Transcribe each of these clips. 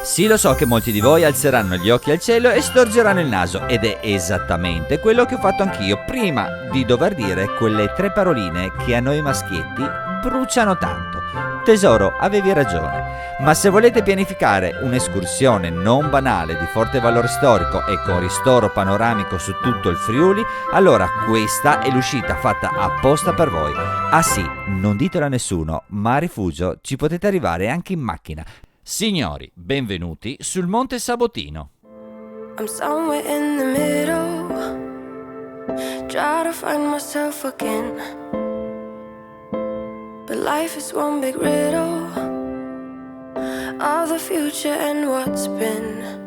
Sì, lo so che molti di voi alzeranno gli occhi al cielo e storgeranno il naso, ed è esattamente quello che ho fatto anch'io prima di dover dire quelle 3 paroline che a noi maschietti bruciano tanto. Tesoro, avevi ragione, ma se volete pianificare un'escursione non banale di forte valore storico e con ristoro panoramico su tutto il Friuli, allora questa è l'uscita fatta apposta per voi. Ah sì, non ditelo a nessuno, ma a Rifugio ci potete arrivare anche in macchina. Signori, benvenuti sul Monte Sabotino. I'm somewhere in the middle, try to find myself again, but life is one big riddle of the future and what's been.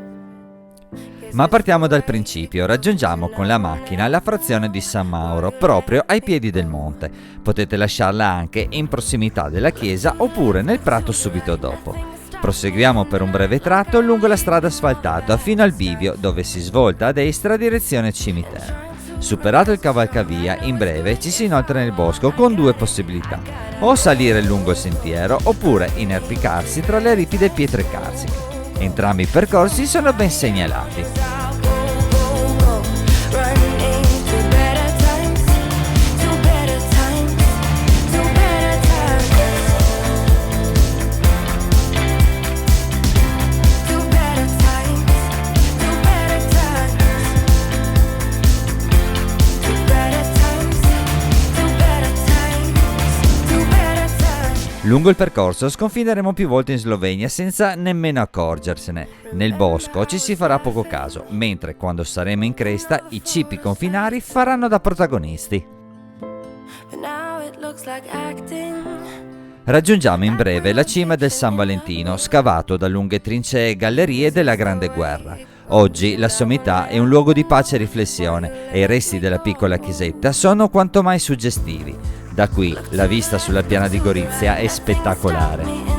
Ma partiamo dal principio, raggiungiamo con la macchina la frazione di San Mauro, proprio ai piedi del monte. Potete lasciarla anche in prossimità della chiesa oppure nel prato subito dopo. Proseguiamo per un breve tratto lungo la strada asfaltata fino al bivio dove si svolta a destra direzione cimitero. Superato il cavalcavia, in breve ci si inoltra nel bosco con 2 possibilità: o salire lungo il sentiero oppure inerpicarsi tra le ripide pietre carsiche. Entrambi i percorsi sono ben segnalati. Lungo il percorso sconfineremo più volte in Slovenia senza nemmeno accorgersene. Nel bosco ci si farà poco caso, mentre quando saremo in cresta i cipi confinari faranno da protagonisti. Raggiungiamo in breve la cima del San Valentino, scavato da lunghe trincee e gallerie della Grande Guerra. Oggi la sommità è un luogo di pace e riflessione e i resti della piccola chiesetta sono quanto mai suggestivi. Da qui la vista sulla piana di Gorizia è spettacolare.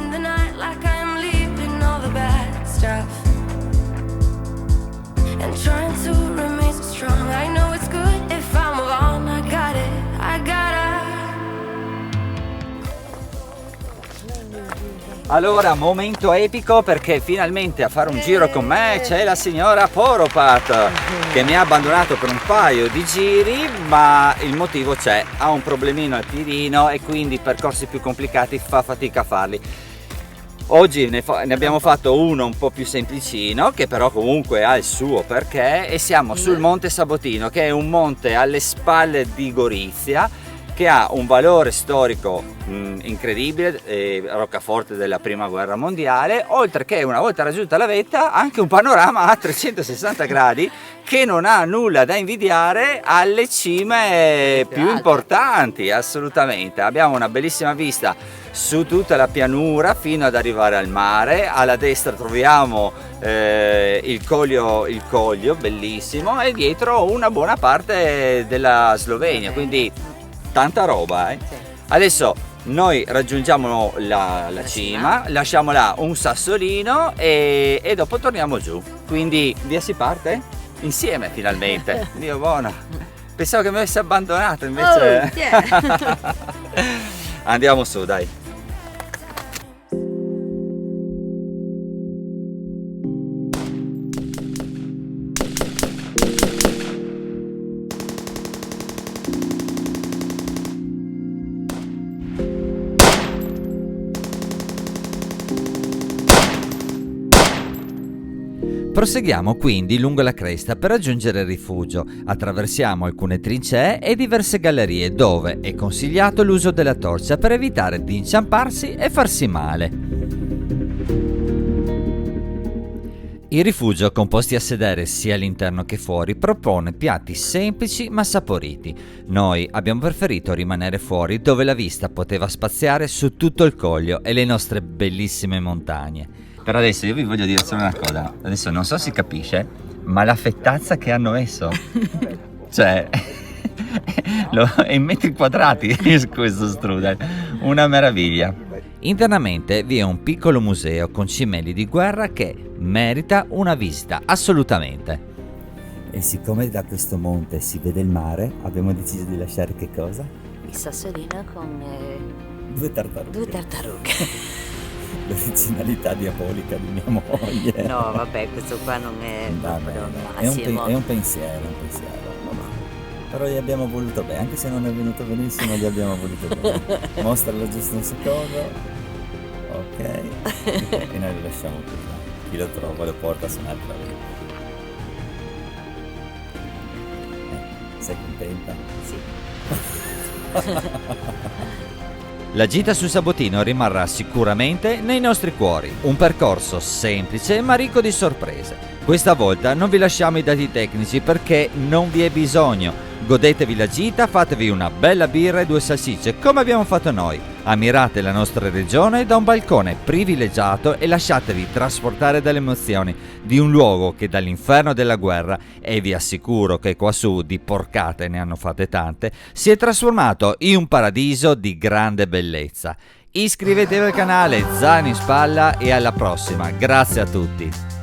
Allora, momento epico perché finalmente a fare un giro con me c'è la signora Poropat che mi ha abbandonato per un paio di giri, ma il motivo c'è, ha un problemino al piedino e quindi percorsi più complicati fa fatica a farli. Oggi ne abbiamo fatto uno un po' più semplicino che però comunque ha il suo perché e siamo sul Monte Sabotino, che è un monte alle spalle di Gorizia che ha un valore storico incredibile, roccaforte della prima guerra mondiale, oltre che una volta raggiunta la vetta anche un panorama a 360 gradi che non ha nulla da invidiare alle cime più importanti, assolutamente. Abbiamo una bellissima vista su tutta la pianura fino ad arrivare al mare. Alla destra troviamo il Coglio bellissimo e dietro una buona parte della Slovenia, quindi tanta roba, eh? Sì. Adesso noi raggiungiamo la cima, lasciamo là un sassolino e dopo torniamo giù. Quindi via si parte? Insieme finalmente. Dio buono. Pensavo che mi avesse abbandonato invece. Oh, yeah. Andiamo su, dai. Proseguiamo quindi lungo la cresta per raggiungere il rifugio. Attraversiamo alcune trincee e diverse gallerie dove è consigliato l'uso della torcia per evitare di inciamparsi e farsi male. Il rifugio, con posti a sedere sia all'interno che fuori, propone piatti semplici ma saporiti. Noi abbiamo preferito rimanere fuori dove la vista poteva spaziare su tutto il Coglio e le nostre bellissime montagne. Per adesso io vi voglio dire solo una cosa, adesso non so se si capisce, ma la fettazza che hanno messo, cioè, è in metri quadrati questo strudel, una meraviglia. Internamente vi è un piccolo museo con cimeli di guerra che merita una visita, assolutamente. E siccome da questo monte si vede il mare, abbiamo deciso di lasciare che cosa? Il sassolino con Due tartarughe. Due tartarughe. l'originalità diabolica di mia moglie. No, vabbè, questo qua non è Va proprio bene, il è massimo. un pensiero, però gli abbiamo voluto bene, anche se non è venuto benissimo, gli abbiamo voluto bene. Mostralo giusto un secondo, ok, e noi lo lasciamo qui, dai. Chi lo trova lo porta su un'altra via. Sei contenta? Sì. La gita sul Sabotino rimarrà sicuramente nei nostri cuori. Un percorso semplice ma ricco di sorprese. Questa volta non vi lasciamo i dati tecnici perché non vi è bisogno. Godetevi la gita, fatevi una bella birra e 2 salsicce come abbiamo fatto noi. Ammirate la nostra regione da un balcone privilegiato e lasciatevi trasportare dalle emozioni di un luogo che dall'inferno della guerra, e vi assicuro che quassù di porcate ne hanno fatte tante, si è trasformato in un paradiso di grande bellezza. Iscrivetevi al canale, zaino in spalla e alla prossima. Grazie a tutti.